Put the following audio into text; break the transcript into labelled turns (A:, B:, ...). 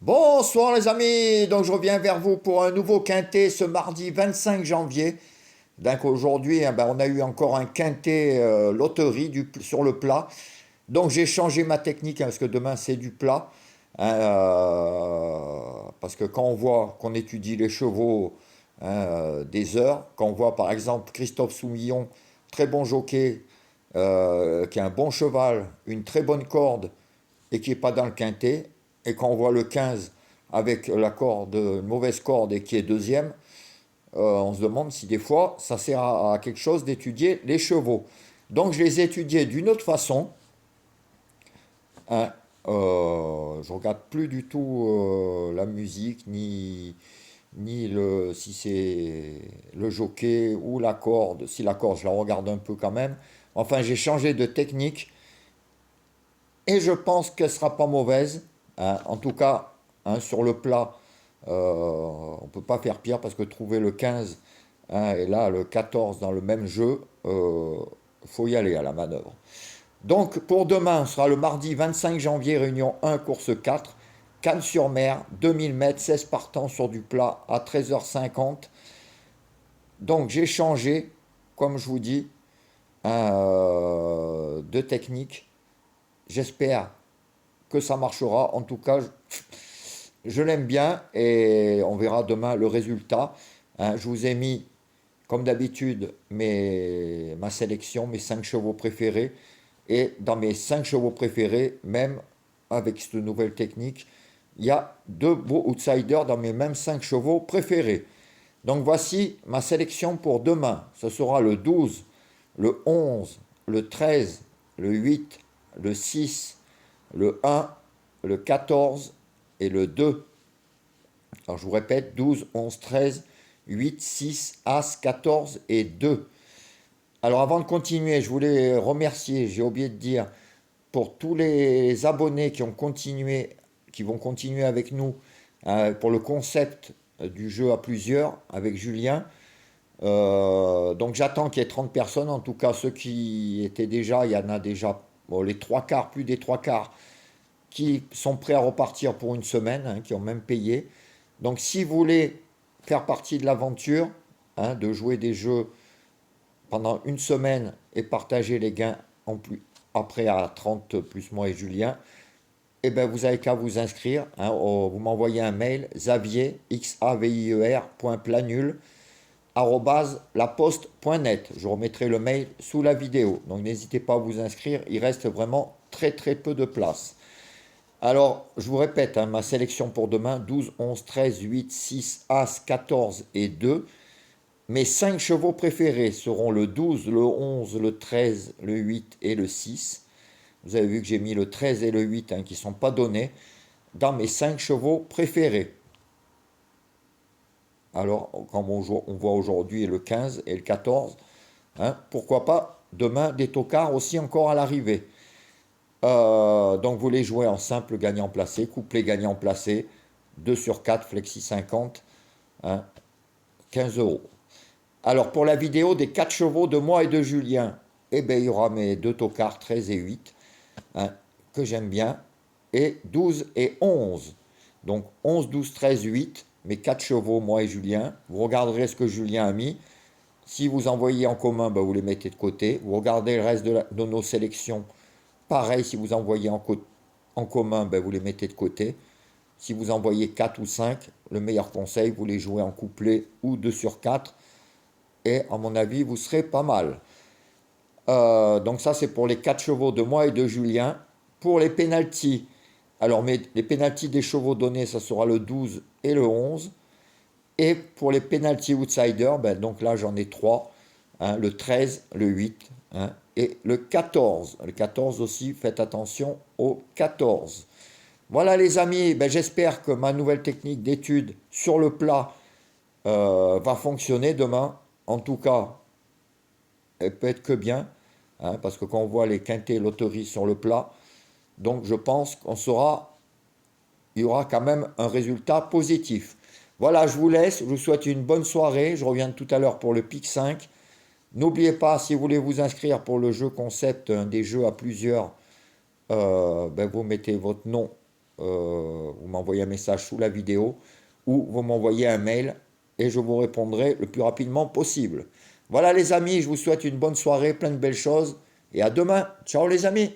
A: Bonsoir les amis, donc je reviens vers vous pour un nouveau quintet ce mardi 25 janvier. Donc aujourd'hui, on a eu encore un quintet loterie sur le plat. Donc j'ai changé ma technique parce que demain c'est du plat. Parce que quand on voit qu'on étudie les chevaux des heures, quand on voit par exemple Christophe Soumillon, très bon jockey, qui a un bon cheval, une très bonne corde et qui n'est pas dans le quintet, et quand on voit le 15 avec la corde, une mauvaise corde et qui est deuxième, on se demande si des fois ça sert à quelque chose d'étudier les chevaux. Donc je les ai étudiés d'une autre façon. Hein. Je regarde plus du tout la musique, ni si c'est le jockey ou la corde. Si la corde, je la regarde un peu quand même. Enfin, j'ai changé de technique et je pense qu'elle sera pas mauvaise. Hein. En tout cas, hein, sur le plat, on peut pas faire pire parce que trouver le 15 et là le 14 dans le même jeu, faut y aller à la manœuvre. Donc pour demain, ce sera le mardi 25 janvier, réunion 1, course 4, Cannes-sur-Mer, 2000 mètres, 16 partants sur du plat à 13h50. Donc j'ai changé, comme je vous dis, de technique. J'espère que ça marchera. En tout cas, je l'aime bien et on verra demain le résultat. Hein, je vous ai mis, comme d'habitude, ma sélection, mes 5 chevaux préférés. Et dans mes 5 chevaux préférés, même avec cette nouvelle technique, il y a deux beaux outsiders dans mes mêmes 5 chevaux préférés. Donc voici ma sélection pour demain. Ce sera le 12, le 11, le 13, le 8, le 6, le 1, le 14 et le 2. Alors je vous répète, 12, 11, 13, 8, 6, As, 14 et 2. Alors avant de continuer, je voulais remercier, j'ai oublié de dire, pour tous les abonnés qui ont continué, qui vont continuer avec nous pour le concept du jeu à plusieurs avec Julien. Donc j'attends qu'il y ait 30 personnes, en tout cas ceux qui étaient déjà, il y en a déjà bon, les trois quarts, plus des trois quarts, qui sont prêts à repartir pour une semaine, hein, qui ont même payé. Donc si vous voulez faire partie de l'aventure, hein, de jouer des jeux pendant une semaine et partager les gains en plus, après à 30 plus moi et Julien, eh ben vous avez qu'à vous inscrire. Hein, vous m'envoyez un mail, xavier, xavier.planul, laposte.net. Je remettrai le mail sous la vidéo. Donc n'hésitez pas à vous inscrire, il reste vraiment très très peu de place. Alors, je vous répète, hein, ma sélection pour demain, 12, 11, 13, 8, 6, As, 14 et 2. Mes 5 chevaux préférés seront le 12, le 11, le 13, le 8 et le 6. Vous avez vu que j'ai mis le 13 et le 8 hein, qui ne sont pas donnés dans mes 5 chevaux préférés. Alors, comme on voit aujourd'hui le 15 et le 14, hein, pourquoi pas demain des tocards aussi encore à l'arrivée. Donc vous les jouez en simple gagnant placé, couplet gagnant placé, 2 sur 4, flexi 50, hein, 15 euros. Alors pour la vidéo des 4 chevaux de moi et de Julien, eh ben, il y aura mes deux tocards 13 et 8, hein, que j'aime bien, et 12 et 11. Donc 11, 12, 13, 8, mes 4 chevaux, moi et Julien. Vous regarderez ce que Julien a mis. Si vous envoyez en commun, ben, vous les mettez de côté. Vous regardez le reste de nos sélections. Pareil, si vous envoyez en commun, ben, vous les mettez de côté. Si vous envoyez 4 ou 5, le meilleur conseil, vous les jouez en couplet ou 2 sur 4. Et à mon avis, vous serez pas mal. Donc ça, c'est pour les 4 chevaux de moi et de Julien. Pour les pénalties, alors les pénalties des chevaux donnés, ça sera le 12 et le 11. Et pour les pénalties outsiders, ben, donc là j'en ai 3, hein, le 13, le 8 hein, et le 14. Le 14 aussi, faites attention au 14. Voilà les amis, ben, j'espère que ma nouvelle technique d'étude sur le plat va fonctionner demain. En tout cas, elle peut être que bien, hein, parce que quand on voit les quintés loteries sur le plat, donc je pense il y aura quand même un résultat positif. Voilà, je vous laisse, je vous souhaite une bonne soirée, je reviens tout à l'heure pour le PIC 5. N'oubliez pas, si vous voulez vous inscrire pour le jeu concept des jeux à plusieurs, ben, vous mettez votre nom vous m'envoyez un message sous la vidéo ou vous m'envoyez un mail et je vous répondrai le plus rapidement possible. Voilà les amis, je vous souhaite une bonne soirée, plein de belles choses et à demain. Ciao les amis!